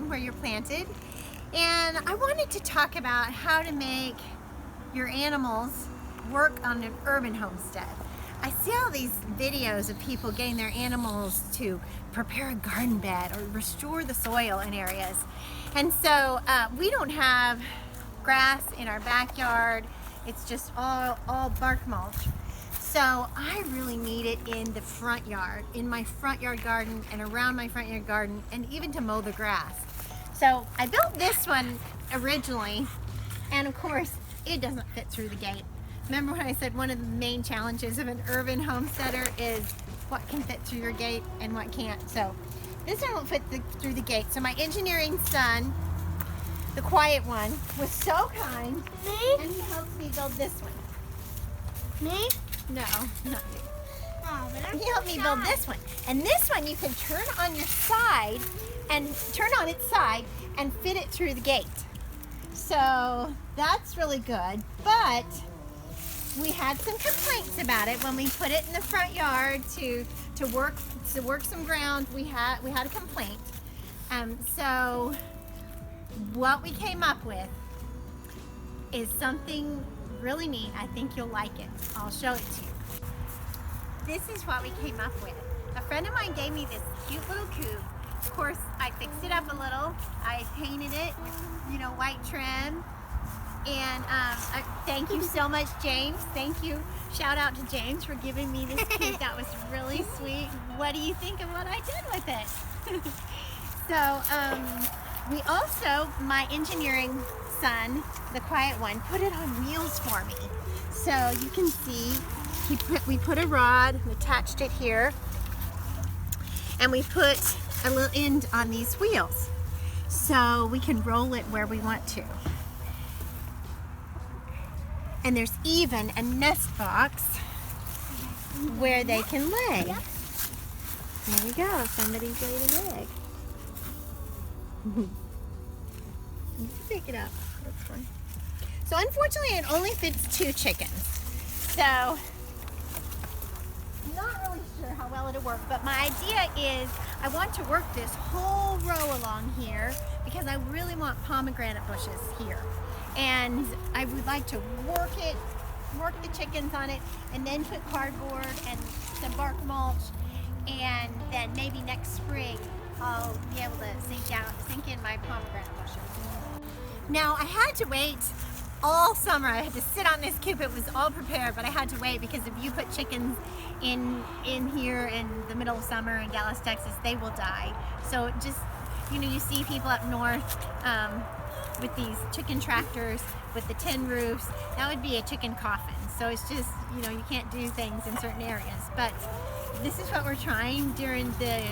bloom where you're planted. And I wanted to talk about how to make your animals work on an urban homestead. I see all these videos of people getting their animals to prepare a garden bed or restore the soil in areas. And so we don't have grass in our backyard. It's just all bark mulch. So I really need it in the front yard, in my front yard garden and around my front yard garden, and even to mow the grass. So I built this one originally, and of course it doesn't fit through the gate. Remember when I said one of the main challenges of an urban homesteader is what can fit through your gate and what can't. So this one won't fit through the gate. So my engineering son, the quiet one, was so kind, and he helped me build this one. Me? No, not you. Oh, but I'm He helped me build this one. And this one you can turn on your side and turn on its side and fit it through the gate. So that's really good. But we had some complaints about it when we put it in the front yard to work some ground. We had a complaint. So what we came up with is something really neat. I think you'll like it. I'll show it to you. This is what we came up with. A friend of mine gave me this cute little coop. Of course, I fixed it up a little. I painted it with, white trim. And thank you so much, James. Thank you. Shout out to James for giving me this coop. That was really sweet. What do you think of what I did with it? So we also, my engineering son, the quiet one, put it on wheels for me. So you can see we put a rod, we attached it here, and we put a little end on these wheels so we can roll it where we want to. And there's even a nest box where they can lay. There we go, somebody's laid an egg. You can pick it up. That's fine. So unfortunately it only fits 2 chickens. So I'm not really sure how well it'll work, but my idea is I want to work this whole row along here because I really want pomegranate bushes here. And I would like to work the chickens on it, and then put cardboard and some bark mulch, and then maybe next spring I'll be able to sink in my pomegranate bushes. Now I had to wait all summer. I had to sit on this coop. It was all prepared, but I had to wait because if you put chickens in here in the middle of summer in Dallas, Texas, they will die. So just, you see people up north with these chicken tractors with the tin roofs. That would be a chicken coffin. So it's just, you can't do things in certain areas. But this is what we're trying during the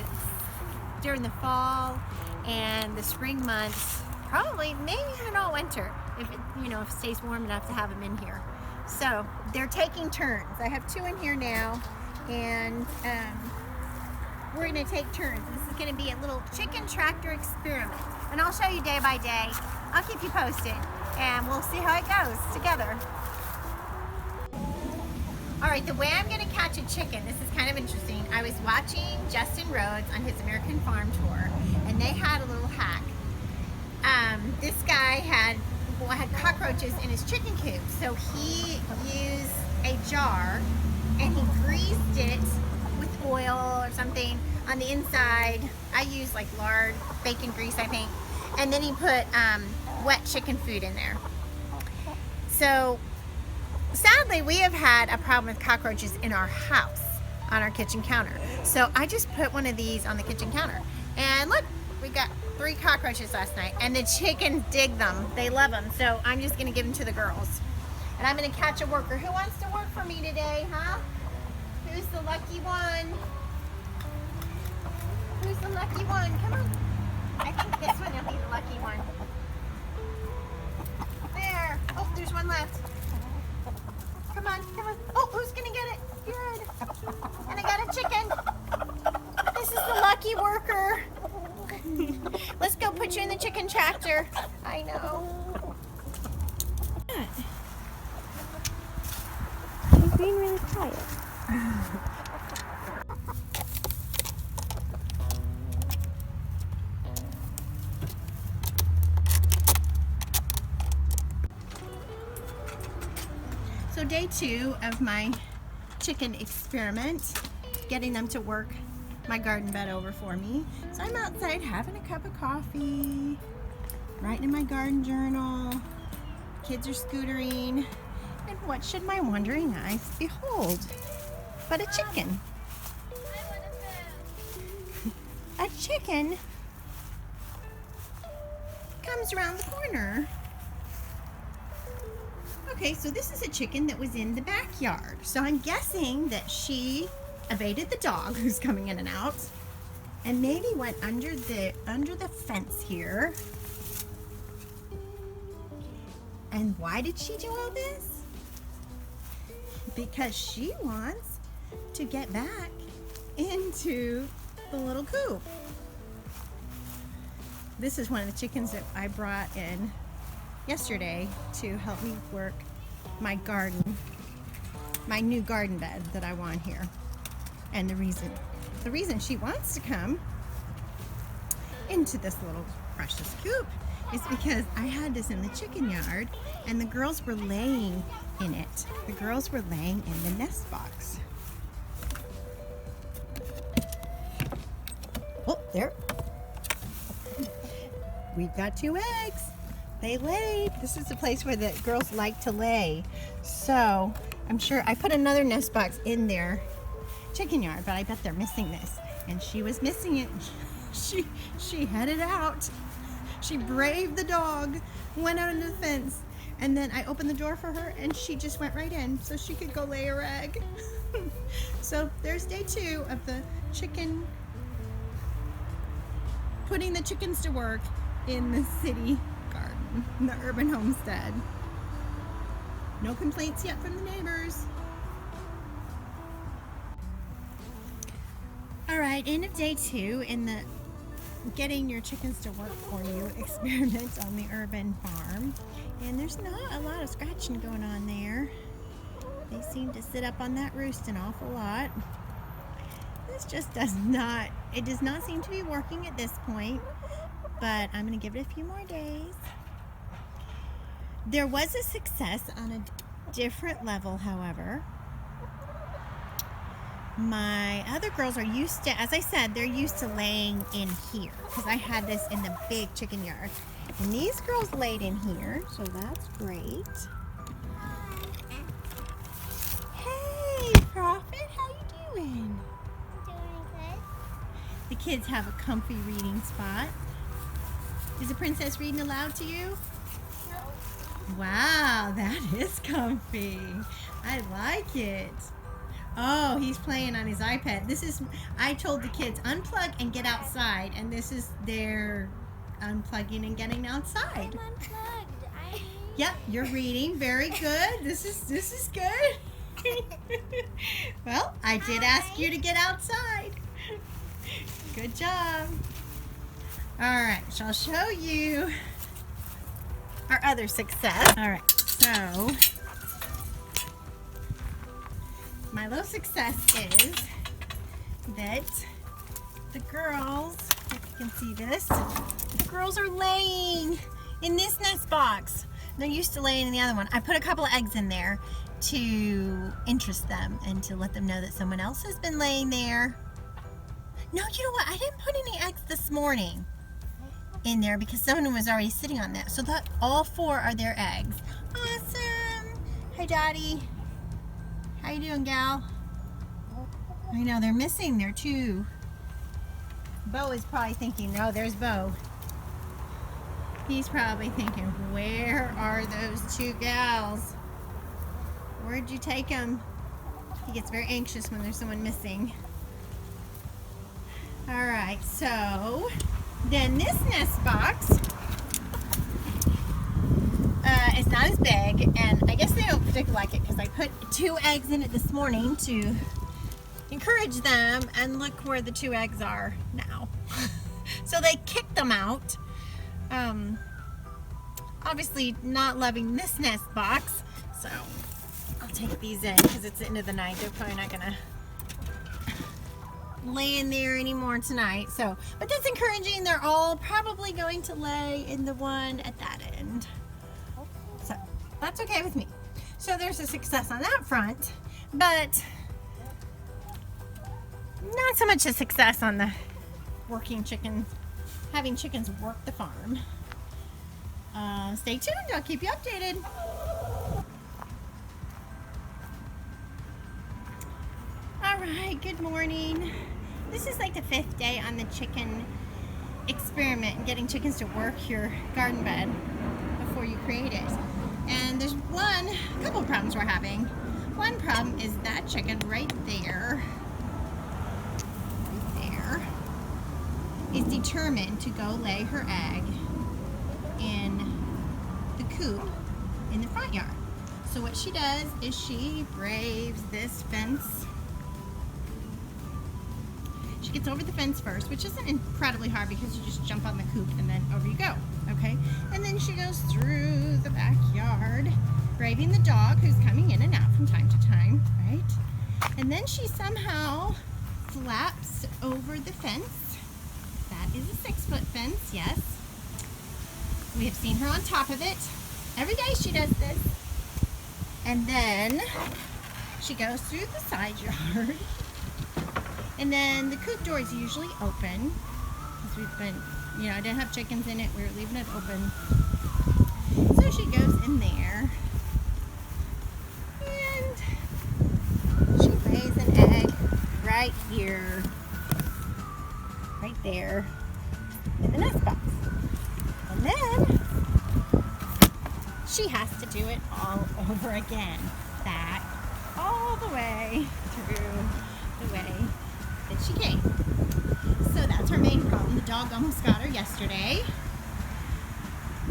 fall and the spring months. Probably, maybe even all winter, if it stays warm enough to have them in here. So they're taking turns. I have 2 in here now, and we're gonna take turns. This is gonna be a little chicken tractor experiment, and I'll show you day by day. I'll keep you posted, and we'll see how it goes together. All right, the way I'm gonna catch a chicken, this is kind of interesting. I was watching Justin Rhodes on his American Farm Tour, and they had a little hack. This guy had cockroaches in his chicken coop, so he used a jar and he greased it with oil or something on the inside. I used like lard, bacon grease, I think, and then he put wet chicken food in there. So sadly, we have had a problem with cockroaches in our house on our kitchen counter. So I just put one of these on the kitchen counter, and look, we got 3 cockroaches last night, and the chickens dig them. They love them. So I'm just gonna give them to the girls. And I'm gonna catch a worker. Who wants to work for me today, huh? Who's the lucky one? Who's the lucky one? Come on. I think this one will be the lucky one. There. Oh, there's one left. Come on, come on. Oh, who's gonna get it? Good. And I got a chicken. This is the lucky worker. Let's go put you in the chicken tractor. I know. He's being really quiet. day 2 of my chicken experiment, getting them to work my garden bed over for me. So I'm outside having a cup of coffee, writing in my garden journal. Kids are scootering, and what should my wandering eyes behold but a chicken? A chicken comes around the corner. Okay, so this is a chicken that was in the backyard. So I'm guessing that she evaded the dog who's coming in and out, and maybe went under the fence here. And why did she do all this? Because she wants to get back into the little coop. This is one of the chickens that I brought in yesterday to help me work my garden, my new garden bed that I want here. And the reason she wants to come into this little precious coop is because I had this in the chicken yard and the girls were laying in it. The girls were laying in the nest box. Oh, there. We've got 2 eggs. They laid. This is the place where the girls like to lay. So I'm sure I put another nest box in their chicken yard, but I bet they're missing this. And she was missing it. She headed out. She braved the dog, went out into the fence, and then I opened the door for her and she just went right in so she could go lay her egg. So there's day 2 of the chicken, putting the chickens to work in the city garden, in the Urban Homestead. No complaints yet from the neighbors. All right, end of day 2 in the getting your chickens to work for you experiment on the urban farm. And there's not a lot of scratching going on there. They seem to sit up on that roost an awful lot. This just does not seem to be working at this point, but I'm going to give it a few more days. There was a success on a different level, however. My other girls are used to, as I said, they're used to laying in here because I had this in the big chicken yard. And these girls laid in here, so that's great. Hey, Prophet, how you doing? Doing good. The kids have a comfy reading spot. Is the princess reading aloud to you? Wow, that is comfy. I like it. Oh, he's playing on his iPad. I told the kids unplug and get outside, and this is their unplugging and getting outside. I'm unplugged. Yep, you're reading. Very good. This is good. Well, I did ask you to get outside. Good job. All right, so I'll show you our other success. All right, so my little success is that the girls, if you can see this, the girls are laying in this nest box. They're used to laying in the other one. I put a couple of eggs in there to interest them and to let them know that someone else has been laying there. No, you know what? I didn't put any eggs this morning in there because someone was already sitting on that. So that all 4 are their eggs. Awesome. Hi, Dottie. How you doing, gal? I know, they're missing there too. Bo is probably thinking, no, there's Bo. He's probably thinking, where are those 2 gals? Where'd you take them? He gets very anxious when there's someone missing. All right, so then this nest box is not as big, and I guess they don't particularly like it because I put 2 eggs in it this morning to encourage them, and look where the 2 eggs are now. So they kicked them out. Obviously not loving this nest box, so I'll take these in because it's the end of the night. They're probably not gonna lay in there anymore tonight. So, but that's encouraging. They're all probably going to lay in the one at that end. So that's okay with me. So So there's a success on that front, but not so much a success on the working chickens, having chickens work the farm. Stay tuned, I'll keep you updated. Alright, good morning. This is like the 5th day on the chicken experiment and getting chickens to work your garden bed before you create it. And there's a couple of problems we're having. One problem is that chicken right there is determined to go lay her egg in the coop in the front yard. So what she does is she braves this fence. She gets over the fence first, which isn't incredibly hard because you just jump on the coop and then over you go, okay? And then she goes through the backyard, braving the dog who's coming in and out from time to time, right? And then she somehow flaps over the fence. That is a 6-foot fence, yes. We have seen her on top of it. Every day she does this. And then she goes through the side yard. And then the coop door is usually open. Because we've been, I didn't have chickens in it. We were leaving it open. So she goes in there. And she lays an egg right here. Right there. In the nest box. And then she has to do it all over again. Back all the way through the way that she came. So that's her main problem. The dog almost got her yesterday.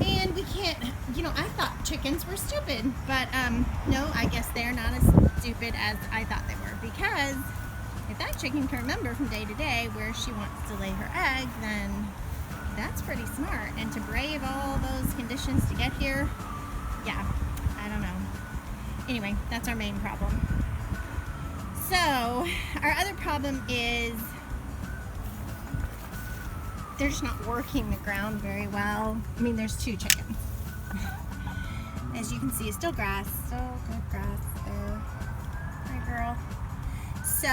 And we can't, I thought chickens were stupid. But no, I guess they're not as stupid as I thought they were. Because if that chicken can remember from day to day where she wants to lay her egg, then that's pretty smart. And to brave all those conditions to get here, yeah, I don't know. Anyway, that's our main problem. So, our other problem is they're just not working the ground very well. I mean, there's 2 chickens. As you can see, it's still grass. Still good grass there. Hi, girl. So,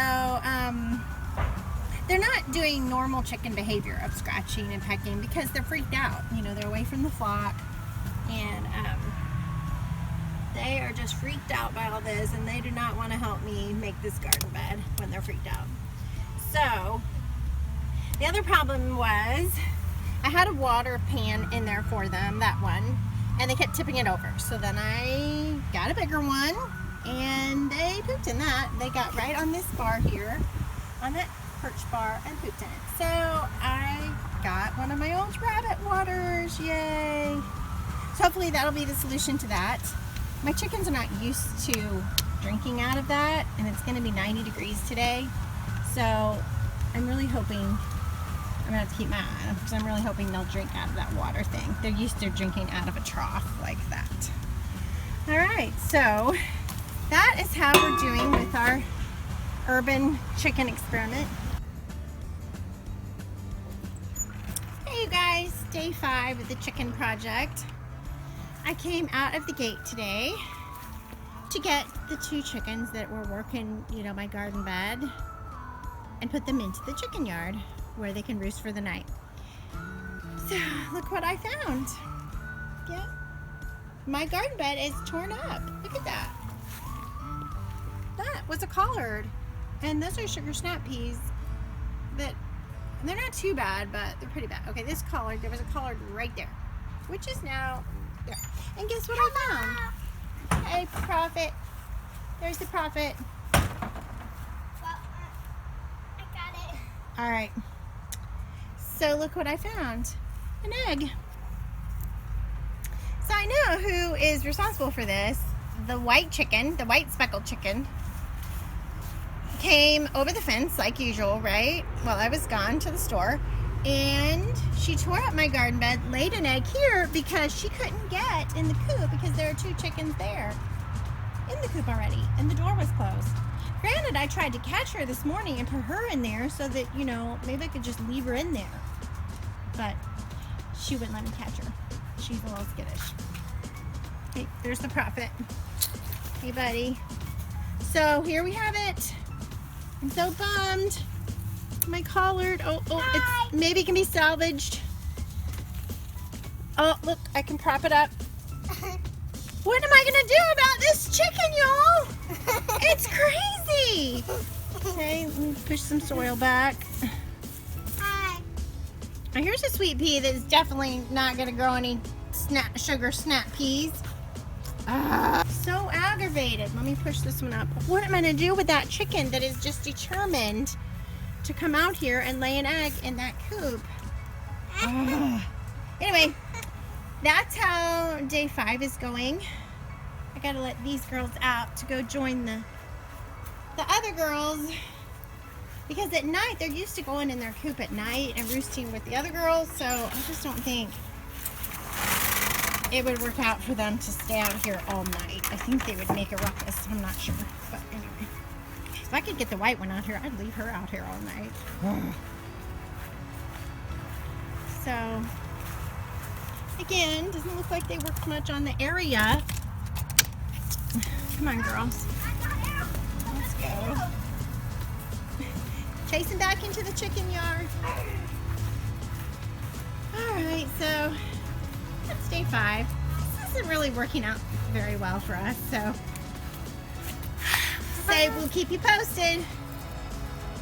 they're not doing normal chicken behavior of scratching and pecking because they're freaked out. They're away from the flock. And they are just freaked out by all this, and they do not want to help me make this garden bed when they're freaked out. So, the other problem was I had a water pan in there for them, that one, and they kept tipping it over. So then I got a bigger one, and they pooped in that. They got right on this bar here, on that perch bar, and pooped in it. So I got one of my old rabbit waters, yay! So hopefully that'll be the solution to that. My chickens are not used to drinking out of that, and it's going to be 90 degrees today. So I'm really hoping, I'm going to have to keep my eye on them because I'm really hoping they'll drink out of that water thing. They're used to drinking out of a trough like that. Alright, so that is how we're doing with our urban chicken experiment. Hey you guys, day 5 of the chicken project. I came out of the gate today to get the 2 chickens that were working, my garden bed, and put them into the chicken yard where they can roost for the night. So, look what I found. Yeah. My garden bed is torn up. Look at that. That was a collard. And those are sugar snap peas that, they're not too bad, but they're pretty bad. Okay, this collard, there was a collard right there, which is now there. And guess what I found? Hey, Prophet. There's the Prophet. Well, I got it. All right. So look what I found. An egg. So I know who is responsible for this. The white chicken, the white speckled chicken, came over the fence like usual, right? While I was gone to the store. And she tore up my garden bed, laid an egg here because she couldn't get in the coop because there are 2 chickens there in the coop already, and the door was closed. Granted, I tried to catch her this morning and put her in there so that, maybe I could just leave her in there. But she wouldn't let me catch her. She's a little skittish. Okay, there's the Prophet. Hey, buddy. So here we have it. I'm so bummed. My collard. Oh, it's maybe it can be salvaged. Oh, look, I can prop it up. What am I gonna do about this chicken, y'all? It's crazy. Okay, let me push some soil back. Now here's a sweet pea that is definitely not gonna grow any sugar snap peas. So aggravated. Let me push this one up. What am I gonna do with that chicken that is just determined to come out here and lay an egg in that coop? Anyway, that's how day 5 is going. I gotta let these girls out to go join the other girls, because at night they're used to going in their coop at night and roosting with the other girls, so I just don't think it would work out for them to stay out here all night. I think they would make a ruckus. I'm not sure, but anyway. If I could get the white one out here, I'd leave her out here all night. So, again, doesn't look like they worked much on the area. Come on, girls. Let's go. Chasing back into the chicken yard. Alright, so that's day 5. This isn't really working out very well for us, so say we'll keep you posted.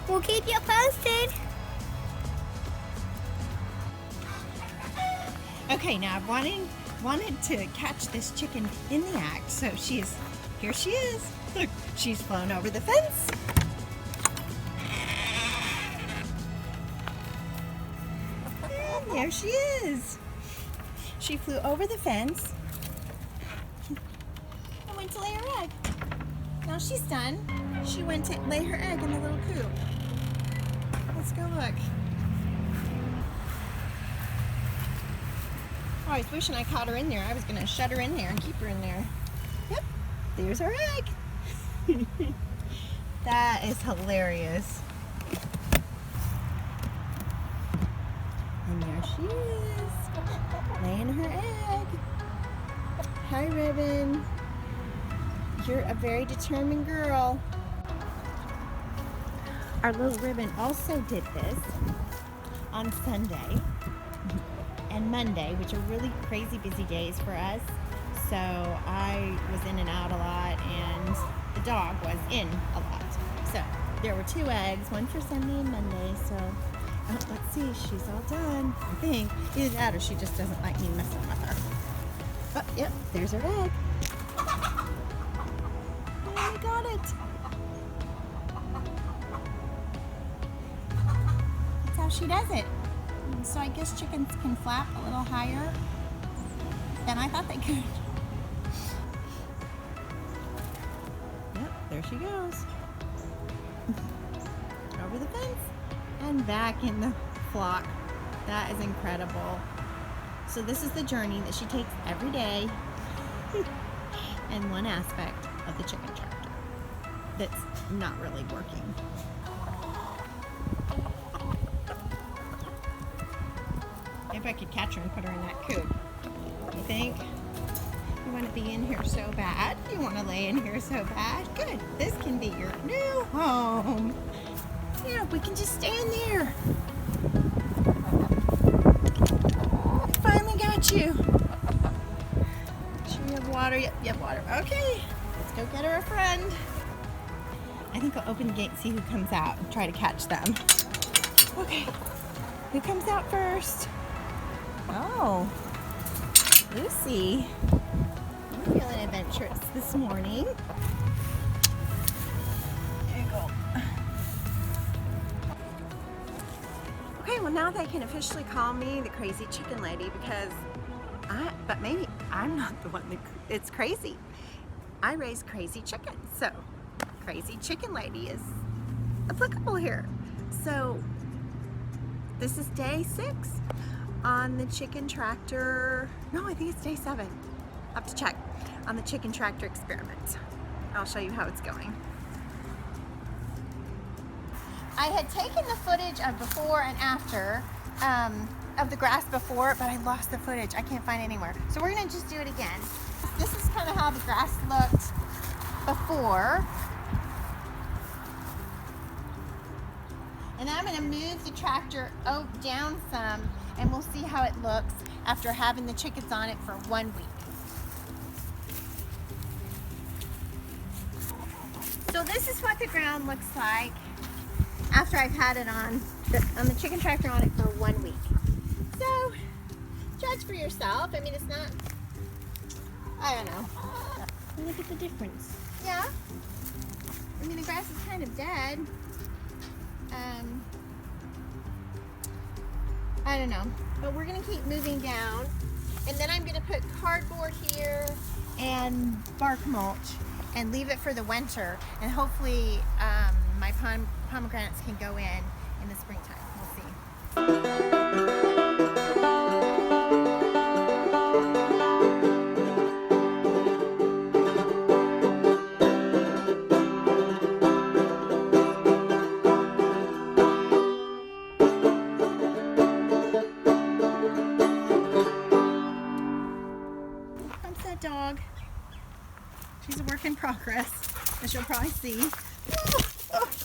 We'll keep you posted. Okay, now I've wanted to catch this chicken in the act, so here she is. Look, she's flown over the fence. And there she is. She flew over the fence and went to lay her egg. Now she's done. She went to lay her egg in the little coop. Let's go look. Oh, I was wishing I caught her in there. I was going to shut her in there and keep her in there. Yep, there's her egg. That is hilarious. And there she is, laying her egg. Hi, Ribbon. You're a very determined girl. Our little Ribbon also did this on Sunday and Monday, which are really crazy busy days for us. So I was in and out a lot, and the dog was in a lot. So there were 2 eggs, one for Sunday and Monday. So let's see, she's all done, I think. Either that or she just doesn't like me messing with her. Oh, yep, there's her egg. Oh, I got it. That's how she does it. So I guess chickens can flap a little higher than I thought they could. Yep, there she goes. Over the fence and back in the flock. That is incredible. So this is the journey that she takes every day and one aspect of the chicken tractor that's not really working. If I could catch her and put her in that coop. You think? You want to be in here so bad? You want to lay in here so bad? Good. This can be your new home. Yeah, we can just stay in there. I finally got you. Sure you have water? Yep, you have water. Okay, let's go get her a friend. I think I'll open the gate and see who comes out and try to catch them. Okay, who comes out first? Oh, Lucy, you're feeling adventurous this morning. There you go. Okay, well now they can officially call me the crazy chicken lady, because but maybe I'm not the one it's crazy. I raise crazy chickens, so crazy chicken lady is applicable here. So this is day 6 on the chicken tractor. No, I think it's day 7. I'll have to check on the chicken tractor experiment. I'll show you how it's going. I had taken the footage of before and after of the grass before, but I lost the footage. I can't find it anywhere. So we're gonna just do it again. This is kind of how the grass looked before. And then I'm going to move the tractor down some, and we'll see how it looks after having the chickens on it for 1 week. So this is what the ground looks like after I've had it on the chicken tractor on it for 1 week. So judge for yourself. I mean, it's not, I don't know. Look at the difference. Yeah. I mean, the grass is kind of dead. I don't know, but we're gonna keep moving down, and then I'm gonna put cardboard here and bark mulch and leave it for the winter, and hopefully my pomegranates can go in the springtime. We'll see. Dog. She's a work in progress, as you'll probably see.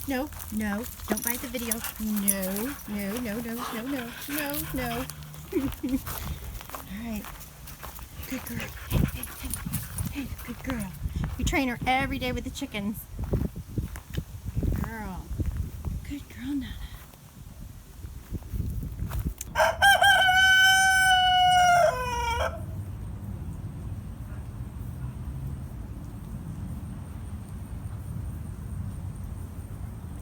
No, no, don't bite the video. No, no, no, no, no, no, no, no. All right. Good girl. Hey, hey, hey, hey, good girl. We train her every day with the chickens. Good girl. Good girl now.